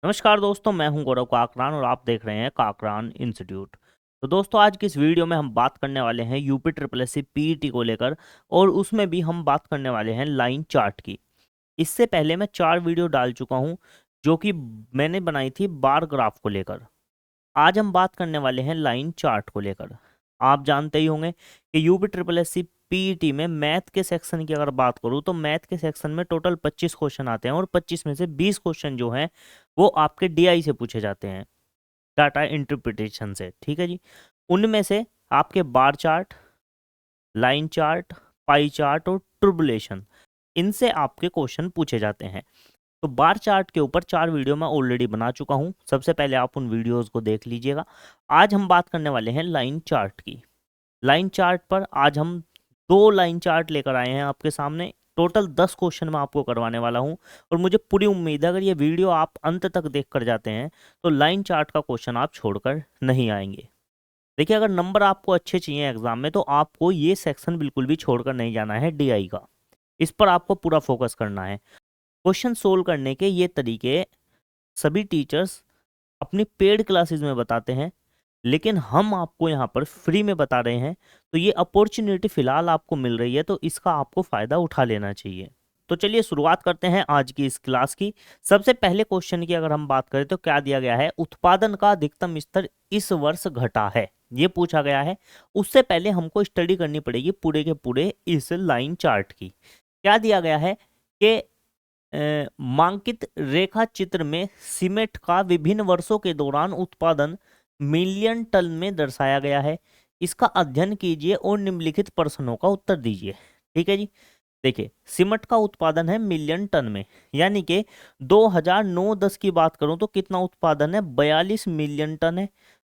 नमस्कार दोस्तों, मैं हूं गौरव काकरान और आप देख रहे हैं काकरान इंस्टीट्यूट। तो दोस्तों, आज की इस वीडियो में हम बात करने वाले हैं UP triple S C PET को लेकर, और उसमें भी हम बात करने वाले हैं लाइन चार्ट की। इससे पहले मैं 4 वीडियो डाल चुका हूं जो कि मैंने बनाई थी बार ग्राफ को लेकर। आज हम बात करने वाले हैं लाइन चार्ट को लेकर। आप जानते ही होंगे कि UP triple S C PET में मैथ के सेक्शन की अगर बात करूं तो मैथ के सेक्शन में टोटल 25 क्वेश्चन आते हैं, और 25 में से 20 क्वेश्चन जो हैं वो आपके डीआई से पूछे जाते हैं, डाटा इंटरप्रिटेशन से। ठीक है जी। उनमें से आपके bar chart, line chart, pie chart और ट्रिबुलेशन, इनसे आपके क्वेश्चन पूछे जाते हैं। तो बार चार्ट के ऊपर 4 वीडियो मैं ऑलरेडी बना चुका हूं, सबसे पहले आप उन वीडियोस को देख लीजिएगा। आज हम बात करने वाले हैं लाइन चार्ट की। लाइन चार्ट पर आज हम 2 लाइन चार्ट लेकर आए हैं आपके सामने। टोटल 10 क्वेश्चन मैं आपको करवाने वाला हूं, और मुझे पूरी उम्मीद है अगर ये वीडियो आप अंत तक देख कर जाते हैं तो लाइन चार्ट का क्वेश्चन आप छोड़कर नहीं आएंगे। देखिए, अगर नंबर आपको अच्छे चाहिए एग्जाम में तो आपको ये सेक्शन बिल्कुल भी छोड़कर नहीं जाना है डीआई का। इस पर आपको पूरा फोकस करना है। क्वेश्चन सोल्व करने के ये तरीके सभी टीचर्स अपनी पेड क्लासेस में बताते हैं, लेकिन हम आपको यहाँ पर फ्री में बता रहे हैं। तो ये अपॉर्चुनिटी फिलहाल आपको मिल रही है, तो इसका आपको फायदा उठा लेना चाहिए। तो चलिए शुरुआत करते हैं आज की इस क्लास की। सबसे पहले क्वेश्चन की अगर हम बात करें तो क्या दिया गया है, उत्पादन का अधिकतम स्तर इस वर्ष घटा है, ये पूछा गया है। उससे पहले हमको स्टडी करनी पड़ेगी पूरे के पूरे इस लाइन चार्ट की। क्या दिया गया है कि मांकित रेखा चित्र में सीमेंट का विभिन्न वर्षों के दौरान उत्पादन मिलियन टन में दर्शाया गया है। इसका अध्ययन कीजिए और निम्नलिखित प्रश्नों का उत्तर दीजिए। ठीक है जी। देखिए, सीमेंट का उत्पादन है मिलियन टन में, यानी कि 2009-10 की बात करूं तो कितना उत्पादन है, 42 मिलियन टन है।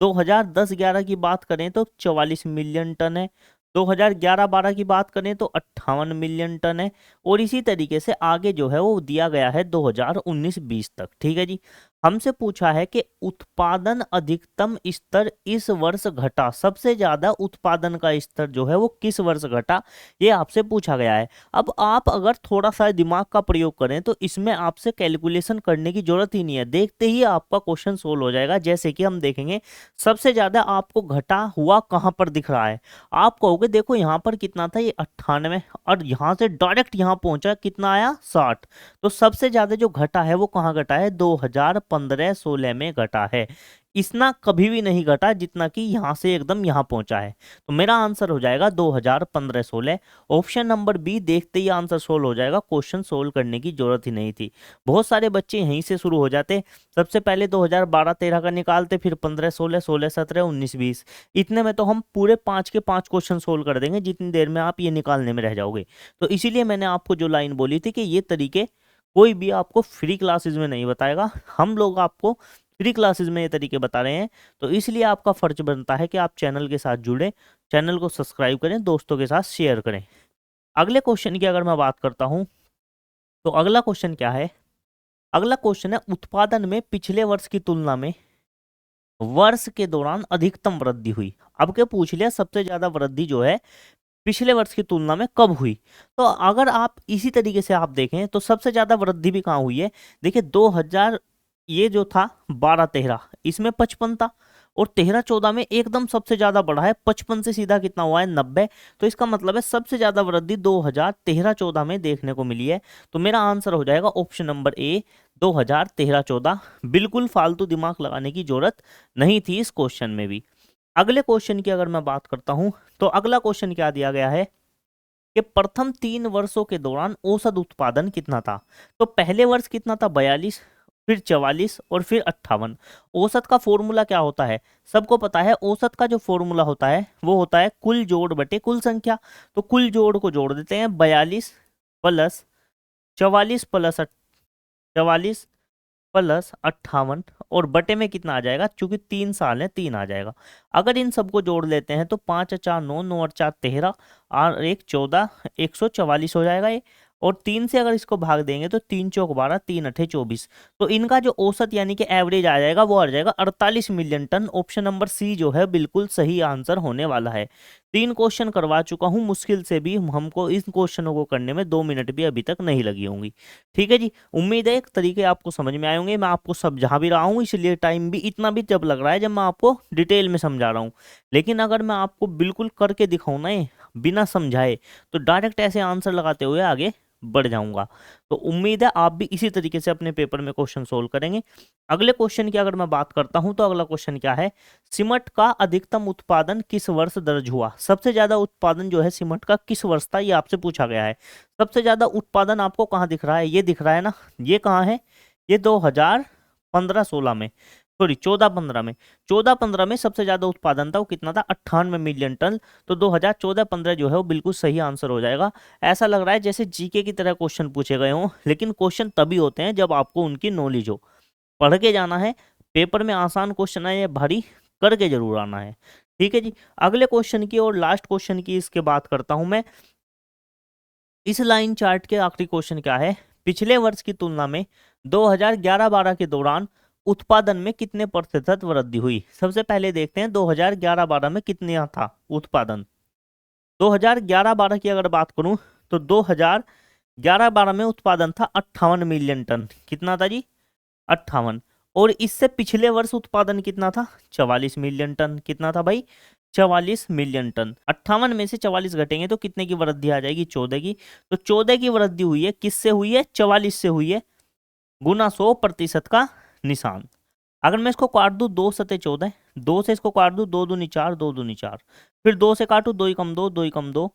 2010-11 की बात करें तो 44 मिलियन टन है। 2011-12 की बात करें तो 58 मिलियन टन है। और इसी तरीके से आगे जो है वो दिया गया है 2019-20 तक। ठीक है जी। हमसे पूछा है कि उत्पादन अधिकतम स्तर इस वर्ष घटा, सबसे ज्यादा उत्पादन का स्तर जो है वो किस वर्ष घटा, ये आपसे पूछा गया है। अब आप अगर थोड़ा सा दिमाग का प्रयोग करें तो इसमें आपसे कैलकुलेशन करने की जरूरत ही नहीं है, देखते ही आपका क्वेश्चन सोल्व हो जाएगा। जैसे कि हम देखेंगे सबसे ज्यादा आपको घटा हुआ कहां पर दिख रहा है। आप कहोगे देखो यहाँ पर कितना था, ये 98, और यहाँ से डायरेक्ट यहाँ पहुंचा कितना आया, 60। तो सबसे ज्यादा जो घटा है वो कहाँ घटा है, 2015-16 में घटा है। इतना कभी भी नहीं घटा जितना कि यहाँ से एकदम यहाँ पहुंचा है। तो मेरा आंसर हो जाएगा 2015-16। ऑप्शन नंबर बी देखते ही आंसर सोल्व हो जाएगा, क्वेश्चन सोल्व करने की जरूरत ही नहीं थी। बहुत सारे बच्चे यहीं से शुरू हो जाते, सबसे पहले 2012-13 का निकालते, फिर 15-16, 16-17, 19-20। इतने में तो हम पूरे 5 के 5 क्वेश्चन सोल्व कर देंगे जितनी देर में आप ये निकालने में रह जाओगे। तो इसीलिए मैंने आपको जो लाइन बोली थी कि ये तरीके कोई भी आपको फ्री क्लासेस में नहीं बताएगा, हम लोग आपको फ्री क्लासेस में ये तरीके बता रहे हैं। तो इसलिए आपका फर्ज बनता है कि आप चैनल के साथ जुड़ें, चैनल को सब्सक्राइब करें, दोस्तों के साथ शेयर करें। अगले क्वेश्चन की अगर मैं बात करता हूं तो अगला क्वेश्चन क्या है, अगला क्वेश्चन है उत्पादन में पिछले वर्ष की तुलना में वर्ष के दौरान अधिकतम वृद्धि हुई। अब क्या पूछ लिया, सबसे ज्यादा वृद्धि जो है पिछले वर्ष की तुलना में कब हुई। तो अगर आप इसी तरीके से आप देखें तो सबसे ज्यादा वृद्धि भी कहाँ हुई है, देखिए 2000, ये जो था 12-13 इसमें 55 था, और 13-14 में एकदम सबसे ज्यादा बढ़ा है, 55 से सीधा कितना हुआ है, 90। तो इसका मतलब है सबसे ज्यादा वृद्धि 2013-14 में देखने को मिली है। तो मेरा आंसर हो जाएगा ऑप्शन नंबर ए, 2013-14। बिल्कुल फालतू दिमाग लगाने की जरूरत नहीं थी इस क्वेश्चन में भी। अगले क्वेश्चन की अगर मैं बात करता हूं तो अगला क्वेश्चन क्या दिया गया है कि प्रथम 3 वर्षों के दौरान औसत उत्पादन कितना था। तो पहले वर्ष कितना था, 42, फिर 44 और फिर 58। औसत का फॉर्मूला क्या होता है, सबको पता है। औसत का जो फॉर्मूला होता है वो होता है कुल जोड़ बटे कुल संख्या। तो कुल जोड़ को जोड़ देते हैं, 42 प्लस 44 प्लस 44 प्लस 58, और बटे में कितना आ जाएगा, चूंकि 3 साल है 3 आ जाएगा। अगर इन सबको जोड़ लेते हैं तो 5 और 4 9, 9 और 4 13, और 1 14, 144 हो जाएगा ये। और 3 से अगर इसको भाग देंगे तो 3 चौक 12, 3 अठे 24। तो इनका जो औसत यानी कि एवरेज आ जाएगा वो आ जाएगा 48 million ton. Option number C जो है बिल्कुल सही आंसर होने वाला है। 3 क्वेश्चन करवा चुका हूं, मुश्किल से भी हमको इन क्वेश्चनों को करने में 2 मिनट भी अभी तक नहीं लगी होंगी। ठीक है जी, उम्मीद है एक तरीके आपको समझ में आए होंगे। मैं आपको समझा भी रहा हूँ, इसलिए टाइम भी इतना भी जब लग रहा है जब मैं आपको डिटेल में समझा रहा हूँ। लेकिन अगर मैं आपको बिल्कुल करके दिखाऊं ना ये, बिना समझाए, तो डायरेक्ट ऐसे आंसर लगाते हुए आगे बढ़ जाऊंगा। तो उम्मीद है आप भी इसी तरीके से अपने पेपर में क्वेश्चन सोल्व करेंगे। अगले क्वेश्चन की अगर मैं बात करता हूं तो अगला क्वेश्चन क्या है, सीमेंट का अधिकतम उत्पादन किस वर्ष दर्ज हुआ। सबसे ज्यादा उत्पादन जो है सीमेंट का किस वर्ष था, ये आपसे पूछा गया है। सबसे ज्यादा उत्पादन आपको कहाँ दिख रहा है, ये दिख रहा है ना, ये कहाँ है, ये 2015-16 में, सॉरी 14-15 में। 14-15 में सबसे ज्यादा उत्पादन था, वो कितना था, 98 मिलियन टन। तो 2014-15 जो है वो बिल्कुल सही आंसर हो जाएगा। ऐसा लग रहा है जैसे जीके की तरह क्वेश्चन पूछे गए हों, लेकिन क्वेश्चन तभी होते हैं जब आपको उनकी नॉलेज हो। पढ़ के जाना है, पेपर में आसान क्वेश्चन है या भारी, करके जरूर आना है। ठीक है जी, अगले क्वेश्चन की और लास्ट क्वेश्चन की इसके बात करता हूं मैं। इस लाइन चार्ट के आखिरी क्वेश्चन क्या है, पिछले वर्ष की तुलना में 2011-12 के दौरान उत्पादन में कितने प्रतिशत वृद्धि हुई। सबसे पहले देखते हैं 2011-12 में कितना था उत्पादन। 2011-12 की अगर बात करूं तो 2011-12 में उत्पादन था 58 मिलियन टन। कितना था जी, 58। और इससे पिछले वर्ष उत्पादन कितना था, 44 मिलियन टन। कितना था भाई, 44 मिलियन टन। 58 में से 44 घटेंगे तो कितने की वृद्धि आ जाएगी, 14 की। तो 14 की वृद्धि हुई है, किससे हुई है, 44 से हुई है, गुना 100% का निशान। अगर मैं इसको काट दूं 2 सते 14, 2 से इसको काट दूं 2 दूनी 4, 2 दूनी 4, फिर 2 से काटू 2 ही कम 2, 2 ही कम 2,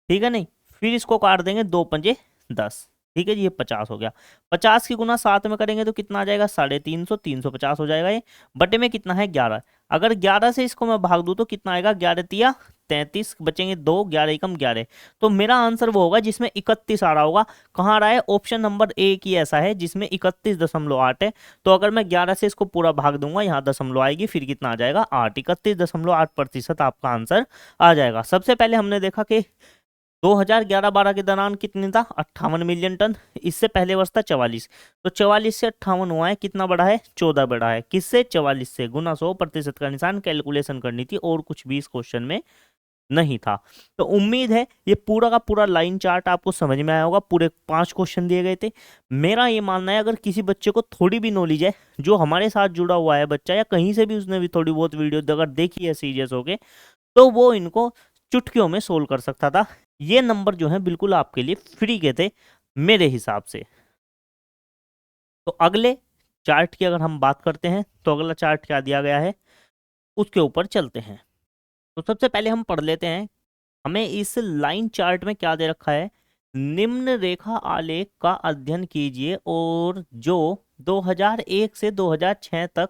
ठीक है नहीं, फिर इसको काट देंगे 2 पंजे 10, ठीक है जी, ये 50 हो गया। 50 की गुना 7 में करेंगे तो कितना आ जाएगा, 350, 350 हो जाएगा ये, बटे में कितना है 11। अगर 11 से इसको मैं भाग दूं तो कितना आएगा, 11 तिया 33, बचेंगे 2, 11 एकम 11। तो मेरा आंसर वो होगा जिसमें 31 आ रहा होगा। कहाँ आ रहा है, ऑप्शन नंबर ए की ऐसा है जिसमें 31.8 है। तो अगर मैं 11 से इसको पूरा भाग दूंगा, यहाँ दशमलव आएगी, फिर कितना आ जाएगा 8, 31.8% आपका आंसर आ जाएगा। सबसे पहले हमने देखा कि 2011-12 के दौरान कितने था, 58 मिलियन टन। इससे पहले वर्ष था 44, तो 44 से 58 हुआ है, कितना बड़ा है, 14 बड़ा है। किससे, 44 से, गुना 100% का निशान कैलकुलेशन करनी थी, और कुछ भी इस क्वेश्चन में नहीं था। तो उम्मीद है ये पूरा का पूरा लाइन चार्ट आपको समझ में आया होगा। पूरे 5 क्वेश्चन दिए गए थे। मेरा ये मानना है अगर किसी बच्चे को थोड़ी भी नॉलेज है, जो हमारे साथ जुड़ा हुआ है बच्चा, या कहीं से भी उसने भी थोड़ी बहुत वीडियो अगर देखी है सीरियस होके, तो वो इनको चुटकियों में सोल्व कर सकता था। ये नंबर जो है बिल्कुल आपके लिए फ्री के थे मेरे हिसाब से। तो अगले चार्ट की अगर हम बात करते हैं तो अगला चार्ट क्या दिया गया है, उसके ऊपर चलते हैं। तो सबसे पहले हम पढ़ लेते हैं, हमें इस लाइन चार्ट में क्या दे रखा है, निम्न रेखा आलेख का अध्ययन कीजिए और जो 2001 से 2006 तक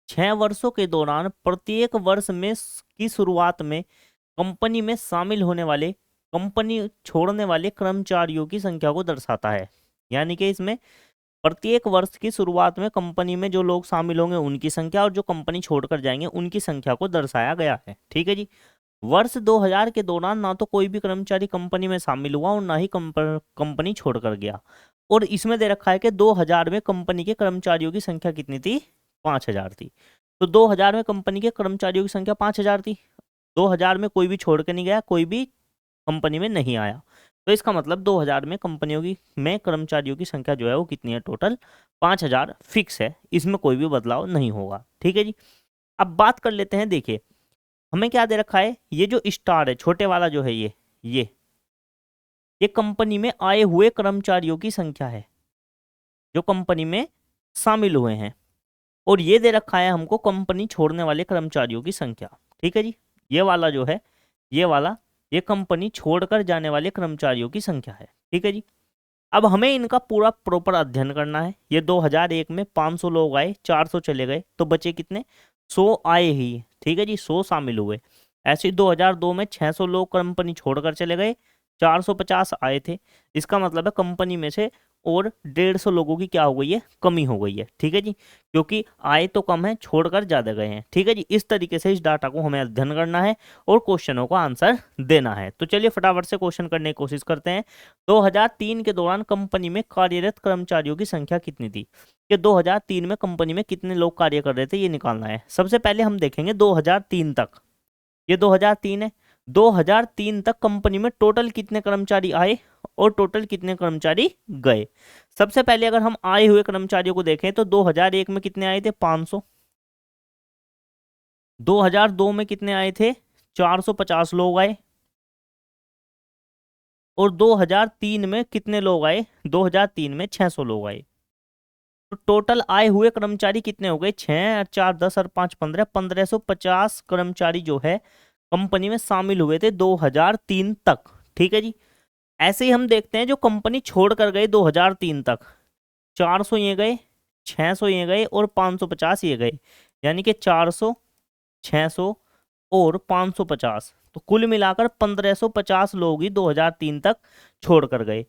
6 वर्षों के दौरान प्रत्येक वर्ष में की शुरुआत में कंपनी में शामिल होने वाले, कंपनी छोड़ने वाले कर्मचारियों की संख्या को दर्शाता है। यानी कि इसमें प्रत्येक वर्ष की शुरुआत में कंपनी में जो लोग शामिल होंगे उनकी संख्या, और जो कंपनी छोड़कर जाएंगे उनकी संख्या को दर्शाया गया है। ठीक है जी, वर्ष 2000 के दौरान ना तो कोई भी कर्मचारी कंपनी में शामिल हुआ और ना ही कंपनी छोड़कर गया। और इसमें दे रखा है कि 2000 में कंपनी के कर्मचारियों की संख्या कितनी थी, 5000 थी। तो 2000 में कंपनी के कर्मचारियों की संख्या 5000 थी, 2000 में कोई भी छोड़ के नहीं गया, कोई भी कंपनी में नहीं आया। तो इसका मतलब 2000 में कंपनियों की में कर्मचारियों की संख्या जो है वो कितनी है, टोटल 5000 फिक्स है, इसमें कोई भी बदलाव नहीं होगा। ठीक है जी, अब बात कर लेते हैं। देखिए हमें क्या दे रखा है, ये जो स्टार है छोटे वाला जो है, ये कंपनी में आए हुए कर्मचारियों की संख्या है जो कंपनी में शामिल हुए हैं, और ये दे रखा है हमको कंपनी छोड़ने वाले कर्मचारियों की संख्या। ठीक है जी, ये वाला जो है, ये वाला, ये कंपनी छोड़कर जाने वाले कर्मचारियों की संख्या है। ठीक है जी, अब हमें इनका पूरा प्रॉपर अध्ययन करना है। ये 2001 में 500 लोग आए, 400 चले गए, तो बचे कितने, 100 आए ही। ठीक है जी, 100 शामिल हुए। ऐसे ही 2002 में 600 लोग कंपनी छोड़कर चले गए, 450 आए थे। इसका मतलब है कंपनी में से और 150 लोगों की क्या हो गई है, कमी हो गई है। ठीक है जी, क्योंकि आए तो कम है, छोड़कर ज्यादा गए हैं। ठीक है जी, इस तरीके से इस डाटा को हमें अध्ययन करना है और क्वेश्चनों का आंसर देना है। तो चलिए फटाफट से क्वेश्चन करने की कोशिश करते हैं। 2003 के दौरान कंपनी में कार्यरत कर्मचारियों की संख्या कितनी थी? कि 2003 में कंपनी में कितने लोग कार्य कर रहे थे, ये निकालना है। सबसे पहले हम देखेंगे 2003 तक। ये 2003 है। 2003 तक कंपनी में टोटल कितने कर्मचारी आए और टोटल कितने कर्मचारी गए। सबसे पहले अगर हम आए हुए कर्मचारियों को देखें तो 2001 में कितने आए थे, 500। 2002 में कितने आए थे, 450 लोग आए। और 2003 में कितने लोग आए, 2003 में 600 लोग आए। तो टोटल आए हुए कर्मचारी कितने हो गए, 6 और 4 10 और 5 15, 1550 कर्मचारी जो है कंपनी में शामिल हुए थे 2003 तक। ठीक है जी, ऐसे ही हम देखते हैं जो कंपनी छोड़ कर गए 2003 तक, 400 ये गए, 600 ये गए और 550 ये गए, यानी कि 400, 600 और 550, तो कुल मिलाकर 1550 लोग ही 2003 तक छोड़कर गए।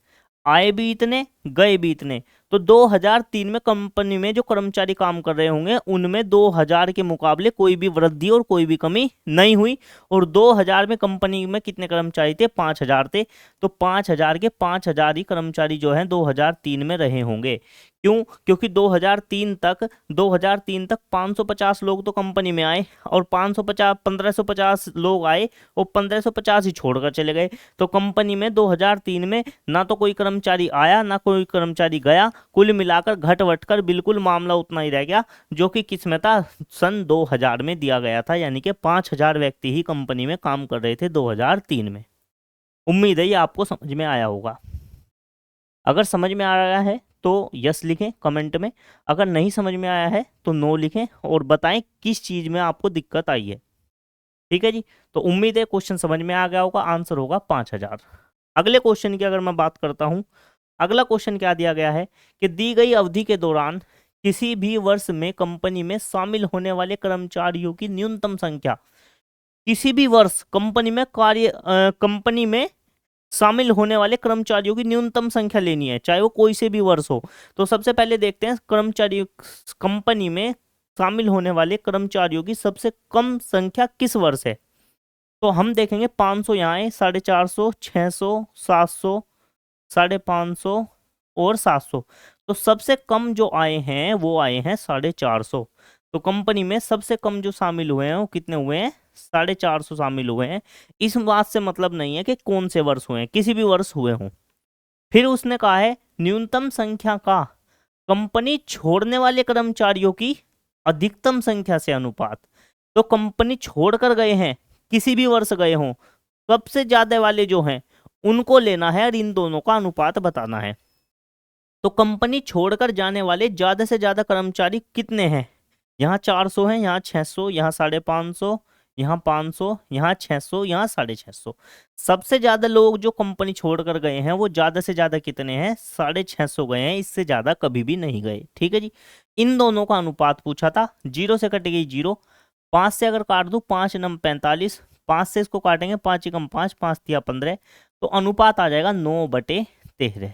आए भी इतने, गए भी इतने। तो 2003 में कंपनी में जो कर्मचारी काम कर रहे होंगे उनमें 2000 के मुकाबले कोई भी वृद्धि और कोई भी कमी नहीं हुई। और 2000 में कंपनी में कितने कर्मचारी थे, 5000 थे। तो 5000 के 5000 ही कर्मचारी जो हैं 2003 में रहे होंगे। क्यों? क्योंकि 2003 तक 550 लोग तो कंपनी में आए और 1550 लोग आए और 1550 ही छोड़कर चले गए। तो कंपनी में 2003 में ना तो कोई कर्मचारी आया ना कोई कर्मचारी गया, कुल मिलाकर घट कर बिल्कुल मामला उतना ही रह गया जो कि किस में था, सन 2000 में दिया गया था। यानी कि 5000 व्यक्ति ही कंपनी में काम कर रहे थे 2003 में। उम्मीद है ये आपको समझ में आया होगा। अगर समझ में आ रहा है तो यस लिखें कमेंट में, अगर नहीं समझ में आया है तो नो लिखें और बताएं किस चीज़ में आपको दिक्कत आई है। ठीक है जी, तो उम्मीद है क्वेश्चन समझ में आ गया होगा। आंसर होगा 5000। अगले क्वेश्चन की अगर मैं बात करता हूं, अगला क्वेश्चन क्या दिया गया है कि दी गई अवधि के दौरान किसी भी वर्ष में कंपनी में शामिल होने वाले कर्मचारियों की न्यूनतम संख्या। किसी भी वर्ष कंपनी में शामिल होने वाले कर्मचारियों की न्यूनतम संख्या लेनी है, चाहे वो कोई से भी वर्ष हो। तो सबसे पहले देखते हैं कर्मचारी कंपनी में शामिल होने वाले कर्मचारियों की सबसे कम संख्या किस वर्ष है। तो हम देखेंगे 500 यहाँ है, 450, 600, 700, 550 और 700। तो सबसे कम जो आए हैं वो आए हैं 450। तो कंपनी में सबसे कम जो शामिल हुए हैं वो कितने हुए हैं, 450 शामिल हुए हैं। इस बात से मतलब नहीं है कि कौन से वर्ष हुए हैं, किसी भी वर्ष हुए हों। फिर उसने कहा है न्यूनतम संख्या का कंपनी छोड़ने वाले कर्मचारियों की अधिकतम संख्या से अनुपात। तो कंपनी छोड़कर गए हैं, किसी भी वर्ष गए हों, सबसे ज्यादा वाले जो हैं उनको लेना है और इन दोनों का अनुपात बताना है। तो कंपनी छोड़कर जाने वाले ज्यादा से ज्यादा कर्मचारी कितने हैं, यहाँ 400 हैं, यहाँ 600, यहाँ 550, यहाँ 500, यहाँ 600, यहाँ 650। सबसे ज्यादा लोग जो कंपनी छोड़कर गए हैं वो ज्यादा से ज्यादा कितने हैं, 650 गए हैं, इससे ज्यादा कभी भी नहीं गए। ठीक है जी, इन दोनों का अनुपात पूछा था। 0 से कट गई 0, 5 से अगर काट दूं 5 नम 45, 5 से इसको काटेंगे 5 एकम 5, 5 तिया 15, तो अनुपात आ जाएगा 9/13।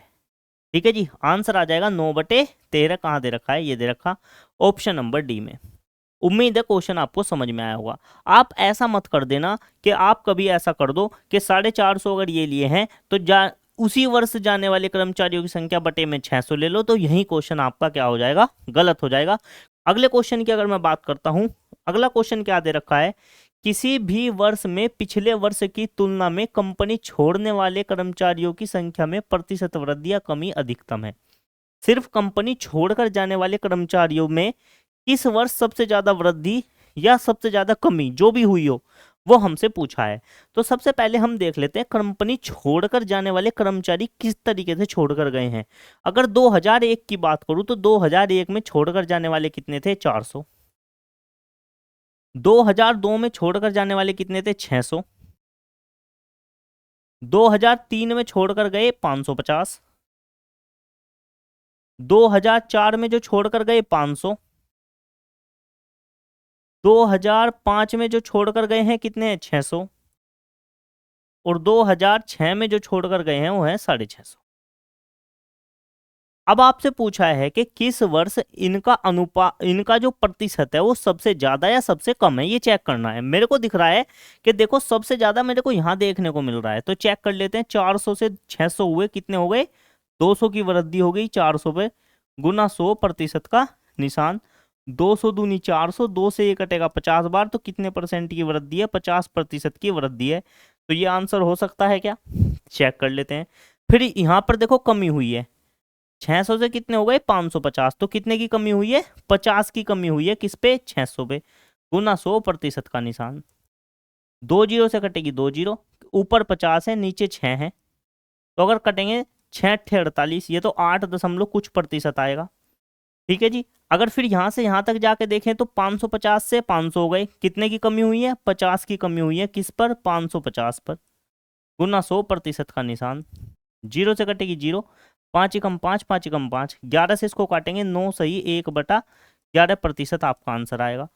ठीक है जी, आंसर आ जाएगा 9/13। कहाँ दे रखा है, ये दे रखा ऑप्शन नंबर डी में। उम्मीद है क्वेश्चन आपको समझ में आया होगा। आप ऐसा मत कर देना कि आप कभी ऐसा कर दो कि 450 अगर ये लिए हैं तो उसी वर्ष जाने वाले कर्मचारियों की संख्या बटे में 600 ले लो, तो यही क्वेश्चन आपका क्या हो जाएगा, गलत हो जाएगा। अगले क्वेश्चन की अगर मैं बात करता हूं, अगला क्वेश्चन क्या दे रखा है, किसी भी वर्ष में पिछले वर्ष की तुलना में कंपनी छोड़ने वाले कर्मचारियों की संख्या में प्रतिशत वृद्धि या कमी अधिकतम है। सिर्फ कंपनी छोड़कर जाने वाले कर्मचारियों में किस वर्ष सबसे ज्यादा वृद्धि या सबसे ज्यादा कमी जो भी हुई हो वो हमसे पूछा है। तो सबसे पहले हम देख लेते हैं कंपनी छोड़कर जाने वाले कर्मचारी किस तरीके से छोड़कर गए हैं। अगर 2001 की बात करूं तो 2001 में छोड़कर जाने वाले कितने थे, 400। 2002 में छोड़कर जाने वाले कितने थे, 600। 2003 में छोड़कर गए 550। 2004 में जो छोड़कर गए 500। 2005 में जो छोड़कर गए हैं कितने हैं, 600। और 2006 में जो छोड़कर गए हैं वो है 650। अब आपसे पूछा है कि किस वर्ष इनका जो प्रतिशत है वो सबसे ज्यादा या सबसे कम है, ये चेक करना है। मेरे को दिख रहा है कि देखो सबसे ज्यादा मेरे को यहाँ देखने को मिल रहा है, तो चेक कर लेते हैं। 400 से 600 हुए, कितने हो गए? 200 की वृद्धि हो गई 400 पे, गुना 100% का निशान, 200 दूनी 400, 2 से ये कटेगा 50 बार, तो कितने परसेंट की वृद्धि है? 50% की वृद्धि है। तो ये आंसर हो सकता है क्या? चेक कर लेते हैं। फिर यहाँ पर देखो कमी हुई है, 600 से कितने हो गए? 550, तो कितने की कमी हुई है? 50 की कमी हुई है, किस पे? 600 पे, गुना 100% का निशान, 2 जीरो से कटेगी 2 जीरो, ऊपर 50 है नीचे 6 है, तो अगर कटेंगे 6 अट्ठे 48, ये तो 8 दशमलव कुछ प्रतिशत आएगा। ठीक है जी। अगर फिर यहां से यहां तक जाके देखें तो 550 से 500 हो गए, कितने की कमी हुई है? 50 की कमी हुई है, किस पर? 550 पर, गुना 100% का निशान, जीरो से कटेगी जीरो, 5 एकम 5, 5 एकम 5, 11 से इसको काटेंगे 9 सही 1/11% आपका आंसर आएगा।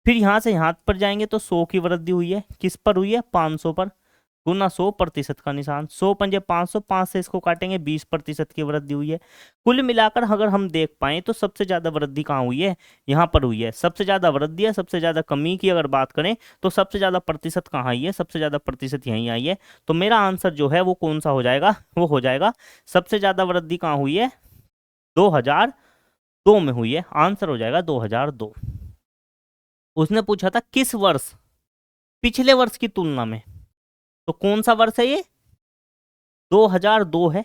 फिर यहाँ से यहाँ पर जाएंगे तो 100 की वृद्धि हुई है, किस पर हुई है? 500 पर, गुना 100% का निशान, 100 पंजे 500, 5 से इसको काटेंगे 20% की वृद्धि हुई है। कुल मिलाकर अगर हम देख पाए तो सबसे ज्यादा वृद्धि कहाँ हुई है? यहाँ पर हुई है। सबसे ज्यादा वृद्धि है, सबसे ज्यादा कमी की अगर बात करें तो सबसे ज्यादा प्रतिशत कहाँ आई है? सबसे ज्यादा प्रतिशत यहीं आई है। तो मेरा आंसर जो है वो कौन सा हो जाएगा? वो हो जाएगा, सबसे ज्यादा वृद्धि कहाँ हुई है? 2002 में हुई है, आंसर हो जाएगा 2002। उसने पूछा था किस वर्ष पिछले वर्ष की तुलना में, तो कौन सा वर्ष है ये? 2002 है।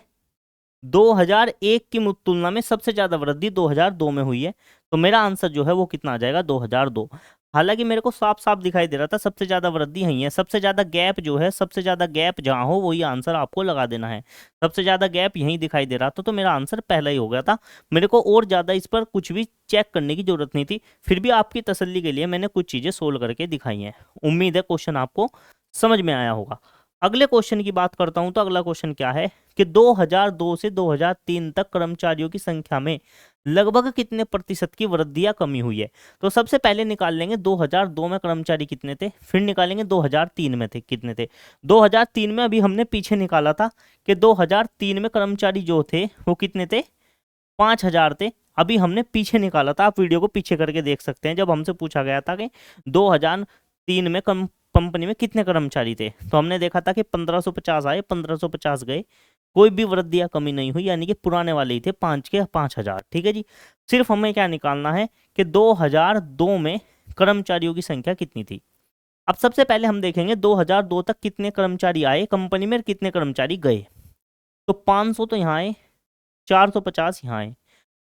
2001 की तुलना में सबसे ज्यादा वृद्धि 2002 में हुई है, तो मेरा आंसर जो है वो कितना आ जाएगा? 2002। हालांकि मेरे को साफ साफ दिखाई दे रहा था सबसे ज्यादा वृद्धि यही है, सबसे ज्यादा गैप जो है, सबसे ज्यादा गैप जहां हो वही आंसर आपको लगा देना है। सबसे ज्यादा गैप यहीं दिखाई दे रहा था, तो मेरा आंसर पहला ही हो गया था। मेरे को और ज्यादा इस पर कुछ भी चेक करने की जरूरत नहीं थी, फिर भी आपकी तसल्ली के लिए मैंने कुछ चीजें सोल्व करके दिखाई हैं। उम्मीद है क्वेश्चन आपको समझ में आया होगा। अगले क्वेश्चन की बात करता हूं, तो अगला क्वेश्चन क्या है कि 2002 से 2003 तक कर्मचारियों की संख्या में लगभग कितने प्रतिशत की वृद्धि या कमी हुई है? तो सबसे पहले निकाल लेंगे 2002 में कर्मचारी कितने थे, फिर निकालेंगे 2003 में थे कितने थे। 2003 में अभी हमने पीछे निकाला था कि 2003 में कर्मचारी जो थे वो कितने थे? 5000 थे। अभी हमने पीछे निकाला था, आप वीडियो को पीछे करके देख सकते हैं, जब हमसे पूछा गया था कि 2003 में कंपनी में कितने कर्मचारी थे, तो हमने देखा था कि 1550 आए, 1550 गए, कोई भी वृद्धि या कमी नहीं हुई, यानी कि पुराने वाले ही थे 5 के 5000। ठीक है जी। सिर्फ हमें क्या निकालना है कि 2002 में कर्मचारियों की संख्या कितनी थी। अब सबसे पहले हम देखेंगे 2002 तक कितने कर्मचारी आए कंपनी में, कितने कर्मचारी गए। तो 500 तो यहाँ आए, 450 यहाँ आए,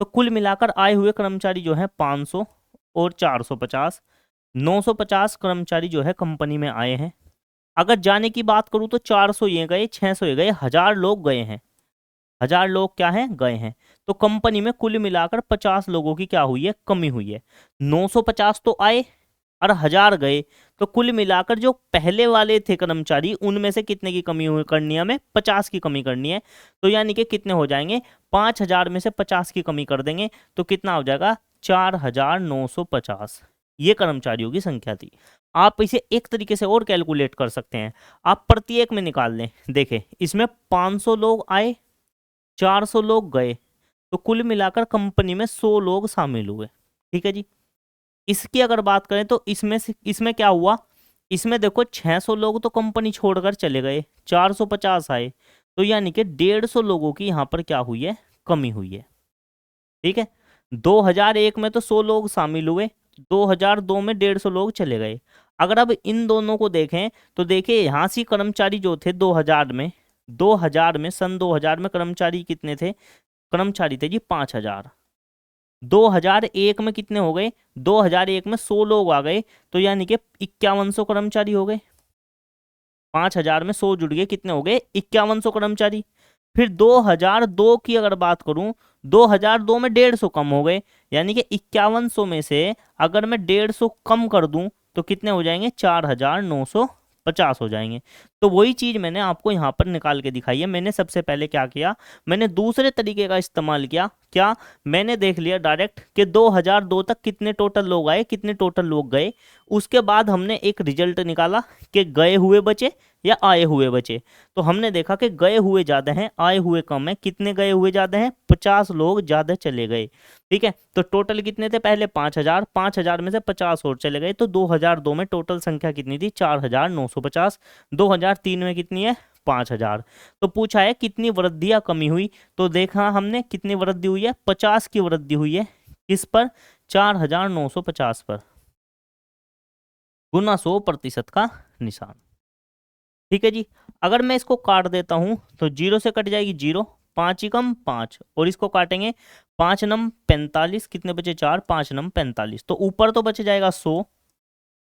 तो कुल मिलाकर आए हुए कर्मचारी जो है 500 और 450, 950 कर्मचारी जो है कंपनी में आए हैं। अगर जाने की बात करूं तो 400 ये गए, 600 ये गए, 1000 लोग गए हैं। 1000 लोग क्या हैं? गए हैं। तो कंपनी में कुल मिलाकर 50 लोगों की क्या हुई है? कमी हुई है। 950 तो आए और 1000 गए, तो कुल मिलाकर जो पहले वाले थे कर्मचारी उनमें से कितने की कमी हुई करनी है? हमें 50 की कमी करनी है। तो यानी कि कितने हो जाएंगे? 5000 में से 50 की कमी कर देंगे तो कितना हो जाएगा? 4950। ये कर्मचारियों की संख्या थी। आप इसे एक तरीके से और कैलकुलेट कर सकते हैं, आप प्रत्येक में निकाल लें। देखें इसमें 500 लोग आए, 400 लोग गए, तो कुल मिलाकर कंपनी में 100 लोग शामिल हुए। ठीक है जी। इसकी अगर बात करें तो इसमें क्या हुआ? इसमें देखो 600 लोग तो कंपनी छोड़कर चले गए, 450 आए, तो यानी कि 150 लोगों की यहाँ पर क्या हुई है? कमी हुई है। ठीक है। 2001 में तो 100 लोग शामिल हुए, 2002 में 150 लोग चले गए। अगर अब इन दोनों को देखें तो देखिए यहाँ से कर्मचारी जो थे 2000 में सन 2000 में कर्मचारी कितने थे? कर्मचारी थे जी 5000। 2001 में कितने हो गए? 2001 में 100 लोग आ गए, तो यानी कि 5100 कर्मचारी हो गए। 5000 में 100 जुड़ गए, कितने हो गए? 5100 कर्मचारी। फिर 2002 की अगर बात करूं, 2002 में 150 कम हो गए, यानी कि 5100 में से अगर मैं 150 कम कर दूं तो कितने हो जाएंगे? 4950 हो जाएंगे। तो वही चीज मैंने आपको यहाँ पर निकाल के दिखाई है। मैंने सबसे पहले क्या किया? मैंने दूसरे तरीके का इस्तेमाल किया। क्या? मैंने देख लिया डायरेक्ट कि 2002 तक कितने टोटल लोग आए, कितने टोटल लोग गए, उसके बाद हमने एक रिजल्ट निकाला कि गए हुए बचे या आए हुए बचे। तो हमने देखा कि गए हुए ज़्यादा हैं, आए हुए कम है। कितने गए हुए ज़्यादा हैं? 50 लोग ज़्यादा चले गए। ठीक है, तो टोटल कितने थे? पहले 5000, 5000 में से 50 और चले गए, तो 2002 में टोटल संख्या कितनी थी? 4950। 2003 में कितनी है? 5000। तो पूछा है कितनी वृद्धि या कमी हुई, तो देखा हमने कितनी वृद्धि हुई है? 50 की वृद्धि हुई है। किस पर? 4950 पर, गुना 100% का निशान। ठीक है जी। अगर मैं इसको काट देता हूं तो 0 से कट जाएगी 0, 5 ही कम 5, और इसको काटेंगे 5 नम 45, कितने बचे? 4, 5 नम 45। तो ऊपर तो बच जाएगा 100,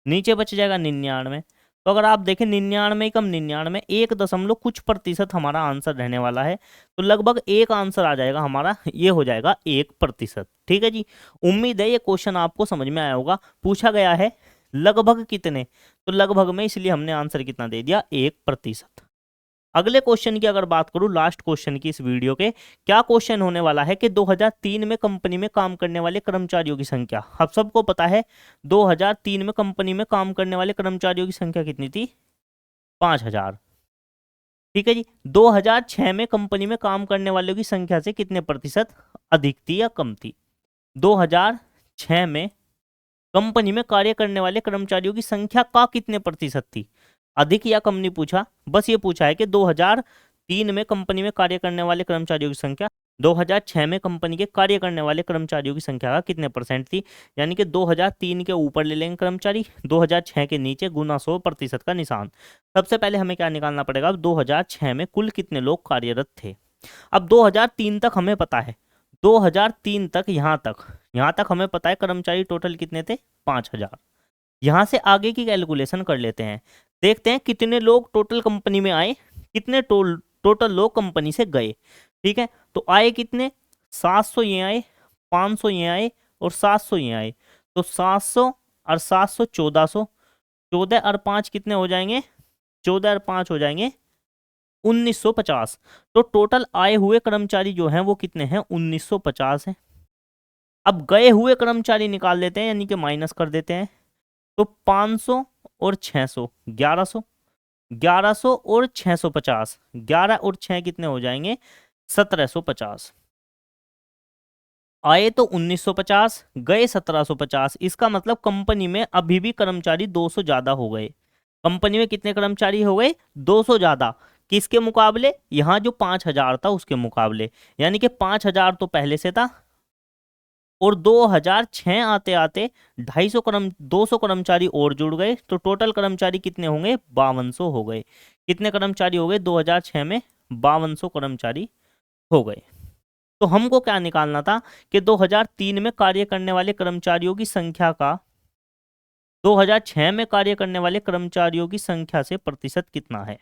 नीचे बच जाएगा 99। तो अगर आप देखें 99 कम 99, 1 दशमलव कुछ प्रतिशत हमारा आंसर रहने वाला है। तो लगभग एक आंसर आ जाएगा हमारा, ये हो जाएगा 1%। ठीक है जी। उम्मीद है ये क्वेश्चन आपको समझ में आया होगा। पूछा गया है लगभग कितने, तो लगभग में इसलिए हमने आंसर कितना दे दिया? 1%। अगले क्वेश्चन की अगर बात करूं, लास्ट क्वेश्चन की इस वीडियो के, क्या क्वेश्चन होने वाला है कि 2003 में कंपनी में काम करने वाले कर्मचारियों की संख्या। आप सबको पता है 2003 में कंपनी में काम करने वाले कर्मचारियों की संख्या कितनी थी? 5000। ठीक है जी। 2006 में कंपनी में काम करने वालों की संख्या से कितने प्रतिशत अधिक थी या कम थी? 2006 में कंपनी में कार्य करने वाले कर्मचारियों की संख्या का कितने प्रतिशत थी? अधिक या कम नहीं पूछा, बस ये पूछा है कि 2003 में कंपनी में कार्य करने वाले कर्मचारियों की संख्या 2006 में कंपनी के कार्य करने वाले कर्मचारियों की संख्या का कितने परसेंट थी। यानी कि 2003 के ऊपर ले लेंगे कर्मचारी, 2006 के नीचे, गुना 100% का निशान। सबसे पहले हमें क्या निकालना पड़ेगा? अब 2006 में कुल कितने लोग कार्यरत थे। अब 2003 तक हमें पता है, 2003 तक यहाँ तक हमें पता है कर्मचारी टोटल कितने थे? 5000। यहाँ से आगे की कैलकुलेशन कर लेते हैं, देखते हैं कितने लोग टोटल कंपनी में आए, कितने टोटल लोग कंपनी से गए। ठीक है, तो आए कितने? 700 ये आए, 500 ये आए, और 700 ये आए। तो 700 और 700 1400, 14 और 5 कितने हो जाएंगे? 14 और 5 हो जाएंगे 1950। तो टोटल आए हुए कर्मचारी जो हैं वो कितने हैं? 1950 हैं। अब गए हुए कर्मचारी निकाल लेते हैं, यानी कि माइनस कर देते हैं। तो 500 और 600 1100, 1100 और 650, 11 और 6 कितने हो जाएंगे? 1750। आए तो 1950, गए 1750। इसका मतलब कंपनी में अभी भी कर्मचारी 200 ज्यादा हो गए। कंपनी में कितने कर्मचारी हो गए? 200 ज्यादा। किसके मुकाबले? यहाँ जो 5000 था उसके मुकाबले। यानी कि 5000 तो पहले से था, और 2006 आते आते 200 कर्मचारी और जुड़ गए। तो टोटल कर्मचारी कितने होंगे? 5200 हो गए। कितने कर्मचारी हो गए 2006 में? 5200 कर्मचारी हो गए। तो हमको क्या निकालना था कि 2003 में कार्य करने वाले कर्मचारियों की संख्या का 2006 में कार्य करने वाले कर्मचारियों की संख्या से प्रतिशत कितना है।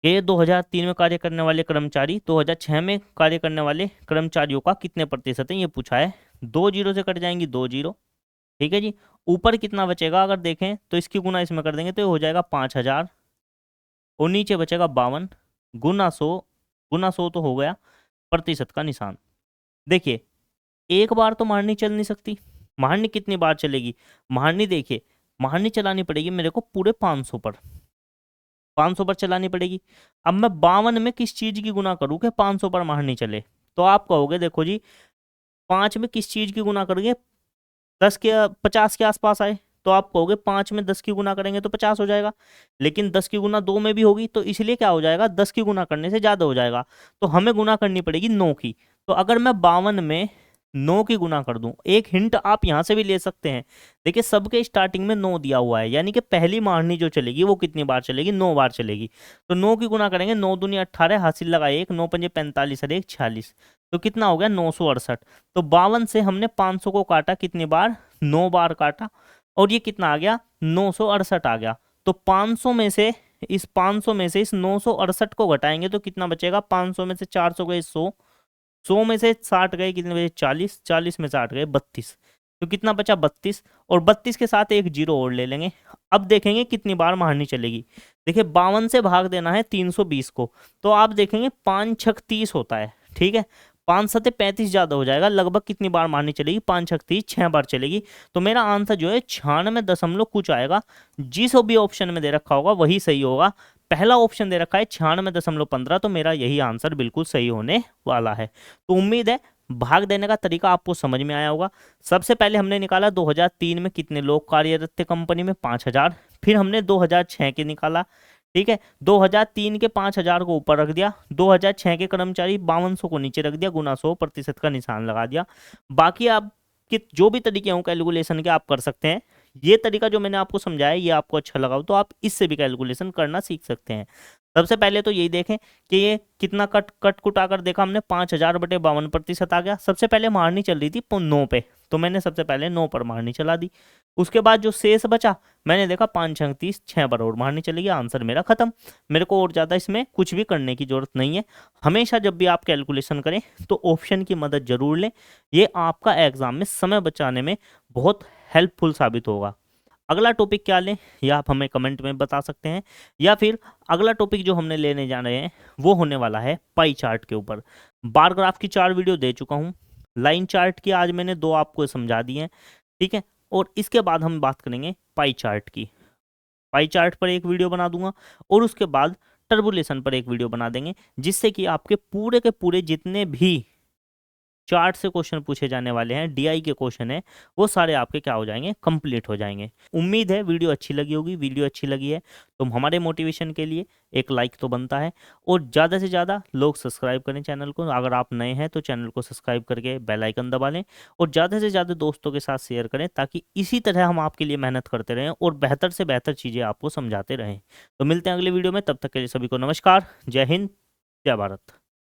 कि 2003 में कार्य करने वाले कर्मचारी 2006 में कार्य करने वाले कर्मचारियों का कितने प्रतिशत है, ये पूछा है। 2 जीरो से कट जाएंगी 2 जीरो। ठीक है जी। ऊपर कितना बचेगा अगर देखें तो इसकी गुना इसमें कर देंगे तो ये हो जाएगा 5000, और नीचे बचेगा 52, गुना 100, गुना 100 तो हो गया प्रतिशत का निशान। देखिए एक बार तो महारनी चल नहीं सकती, महारनी कितनी बार चलेगी? महारनी देखिए, महारनी चलानी पड़ेगी मेरे को पूरे 500 पर, 500 पर चलानी पड़ेगी। अब मैं 52 में किस चीज की गुना करूँ कि 500 पर महारनी चले? तो आप कहोगे देखो जी 5 में किस चीज की गुना करोगे? 10 के 50 के आसपास आए, तो आप कहोगे 5 में 10 की गुना करेंगे तो 50 हो जाएगा। लेकिन 10 की गुना 2 में भी होगी, तो इसलिए क्या हो जाएगा? 10 की गुना करने से ज्यादा हो जाएगा। तो हमें गुना करनी पड़ेगी 9 की। तो अगर मैं 52 में 9 की गुना कर दूं, एक हिंट आप यहां से भी ले सकते हैं। देखिए सबके स्टार्टिंग में 9 दिया हुआ है, यानी कि पहली महारनी जो चलेगी वो कितनी बार चलेगी? 9 बार चलेगी। तो 9 की गुना करेंगे, 9 दूनी 18, हासिल लगा 1, 9 पंजे 45 और 1 46। तो कितना हो गया? 968। तो 52 से हमने 500 को काटा कितनी बार? 9 बार काटा, और ये कितना आ गया? 968 आ गया। तो 500 में से इस 968 को घटाएंगे तो कितना बचेगा? 500 में से 400 गए 100, 100 में से 60 गए कितने बचे? 40, 40 में से 60 गए 32। तो कितना बचा? 32, और 32 के साथ एक जीरो और ले लेंगे। अब देखेंगे कितनी बार महारनी चलेगी। देखिए 52 से भाग देना है 320 को, तो आप देखेंगे 5 छक 30 होता है। ठीक है, 5 सते 35 ज्यादा हो जाएगा, लगभग कितनी बार मारनी चलेगी, 5 छक 30, 6 बार चलेगी। तो मेरा आंसर जो है 96 दशमलव कुछ आएगा। जिस भी ऑप्शन में दे रखा होगा वही सही होगा। पहला ऑप्शन दे रखा है 96.15, तो मेरा यही आंसर बिल्कुल सही होने वाला है। तो उम्मीद है भाग देने का तरीका आपको समझ में आया होगा। सबसे पहले हमने निकाला 2003 में कितने लोग कार्यरत थे कंपनी में, 5000। फिर हमने 2006 के निकाला, ठीक है, 2003 के 5000 को ऊपर रख दिया, 2006 के कर्मचारी 5200 को नीचे रख दिया, गुना 100% का निशान लगा दिया। बाकी आप कि जो भी तरीके हों कैलकुलेशन के आप कर सकते हैं। ये तरीका जो मैंने आपको समझाया ये आपको अच्छा लगा हो तो आप इससे भी कैलकुलेशन करना सीख सकते हैं। सबसे पहले तो यही देखें कि ये कितना कट कट कुटा कर देखा हमने, 5000/52% आ गया। सबसे पहले मारनी चल रही थी 9 पे, तो मैंने सबसे पहले 9 पर मारनी चला दी। उसके बाद जो शेष बचा मैंने देखा 5 छंग 30, 6 बार और मारनी चलेगी, आंसर मेरा खत्म। मेरे को और ज़्यादा इसमें कुछ भी करने की जरूरत नहीं है। हमेशा जब भी आप कैलकुलेशन करें तो ऑप्शन की मदद जरूर लें, ये आपका एग्जाम में समय बचाने में बहुत हेल्पफुल साबित होगा। अगला टॉपिक क्या लें ये आप हमें कमेंट में बता सकते हैं, या फिर अगला टॉपिक जो हमने लेने जा रहे हैं वो होने वाला है पाई चार्ट के ऊपर। बार ग्राफ की 4 वीडियो दे चुका हूँ, लाइन चार्ट की आज मैंने 2 आपको समझा दी हैं, ठीक है। और इसके बाद हम बात करेंगे पाई चार्ट की। पाई चार्ट पर एक वीडियो बना दूंगा और उसके बाद टर्बुलेशन पर एक वीडियो बना देंगे, जिससे कि आपके पूरे के पूरे जितने भी चार्ट से क्वेश्चन पूछे जाने वाले हैं, डीआई के क्वेश्चन है, वो सारे आपके क्या हो जाएंगे, कंप्लीट हो जाएंगे। उम्मीद है वीडियो अच्छी लगी होगी। वीडियो अच्छी लगी है तो हमारे मोटिवेशन के लिए एक लाइक तो बनता है, और ज़्यादा से ज़्यादा लोग सब्सक्राइब करें चैनल को। अगर आप नए हैं तो चैनल को सब्सक्राइब करके बेल आइकन दबा लें, और ज़्यादा से ज़्यादा दोस्तों के साथ शेयर करें, ताकि इसी तरह हम आपके लिए मेहनत करते रहें और बेहतर से बेहतर चीज़ें आपको समझाते रहें। तो मिलते हैं अगले वीडियो में, तब तक के लिए सभी को नमस्कार, जय हिंद, जय भारत।